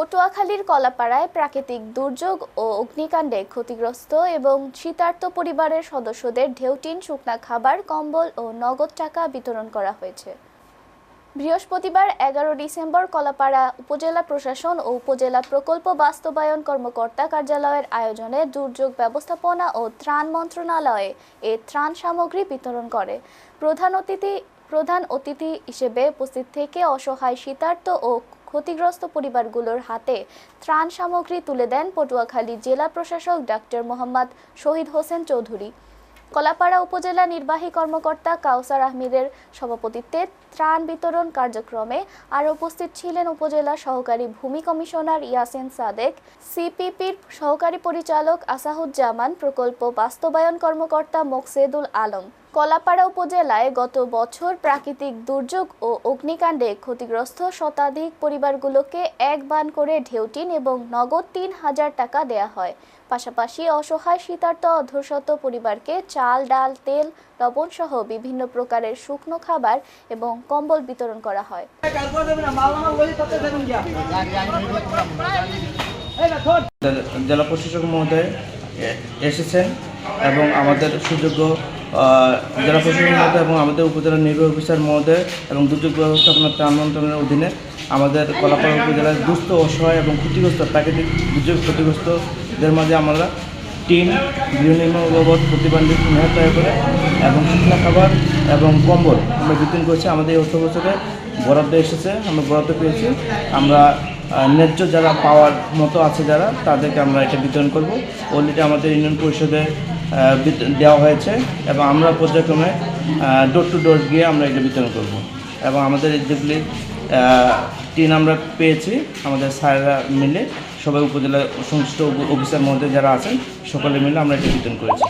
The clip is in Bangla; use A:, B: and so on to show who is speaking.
A: পটুয়াখালীর কলাপাড়ায় প্রাকৃতিক দুর্যোগ ও অগ্নিকাণ্ডে ক্ষতিগ্রস্ত এবং শীতার্ত পরিবারের সদস্যদের ঢেউটিন, শুকনা খাবার, কম্বল ও নগদ টাকা বিতরণ করা হয়েছে। বৃহস্পতিবার 11 ডিসেম্বর কলাপাড়া উপজেলা প্রশাসন ও উপজেলা প্রকল্প বাস্তবায়ন কর্মকর্তা কার্যালয়ের আয়োজনে দুর্যোগ ব্যবস্থাপনা ও ত্রাণ মন্ত্রণালয়ে এ ত্রাণ সামগ্রী বিতরণ করে। প্রধান অতিথি হিসেবে উপস্থিত থেকে অসহায়, শীতার্ত ও ক্ষতিগ্রস্ত পরিবারগুলোর হাতে ত্রাণ সামগ্রী তুলে দেন পটুয়াখালী জেলা প্রশাসক ডাক্তার মোহাম্মদ শহীদ হোসেন চৌধুরী। কলাপাড়া উপজেলা নির্বাহী কর্মকর্তা কাউসার আহমেদের সভাপতিত্বে ত্রাণ বিতরণ কার্যক্রমে আরও উপস্থিত ছিলেন উপজেলা সহকারী ভূমি কমিশনার ইয়াসিন সাদেক, সিপিপির সহকারী পরিচালক আসাহুজ্জামান, প্রকল্প বাস্তবায়ন কর্মকর্তা মোকসেদুল আলম। কলাপাড়া উপজেলায় গত বছর প্রাকৃতিক দুর্যোগ ও অগ্নিকাণ্ডে ক্ষতিগ্রস্ত শতাধিক পরিবারগুলোকে এক বান করে ঢেউটিন এবং নগদ ৩,০০০ টাকা দেয়া হয়। পাশাপাশি অসহায়, শীতার্ত, অধ্যুষিত পরিবারকে চাল, ডাল, তেল, লবণ সহ বিভিন্ন প্রকারের শুকনো খাবার এবং কম্বল বিতরণ করা হয়।
B: জেলা প্রশাসক মহোদয় এসেছেন এবং আমাদের সুযোগ্য জেলা প্রশাসক মহোদয় এবং আমাদের উপজেলা নির্বাহী অফিসার মহোদয় এবং দুর্যোগ ব্যবস্থাপনা ত্রাণ মন্ত্রণালয়ের অধীনে আমাদের কলাপাড়া উপজেলার দুস্থ, অসহায় এবং ক্ষতিগ্রস্ত প্রাকৃতিক দুর্যোগ ক্ষতিগ্রস্তদের মাঝে আমরা টিন, গৃহ নির্মাণ বাবদ প্রতিবন্ধী মেয়াদ তৈরি করে এবং শুকনো খাবার এবং কম্বল আমরা বিতরণ করেছি। আমাদের এই অর্থ বছরে বরাদ্দ এসেছে, আমরা বরাদ্দ পেয়েছি। আমরা ন্যায্য যারা পাওয়ার মতো আছে যারা, তাদেরকে আমরা এটা বিতরণ করব। অলরেডি আমাদের ইউনিয়ন পরিষদে দেওয়া হয়েছে এবং আমরা পর্যায়ক্রমে ডোর টু ডোর গিয়ে আমরা এটা বিতরণ করব। এবং আমাদের যেগুলি টিন আমরা পেয়েছি, আমাদের স্যাররা মিলে সবাই উপজেলা সংশ্লিষ্ট অফিসার মধ্যে যারা আছেন সকলে মিলে আমরা এটা বিতরণ করেছি।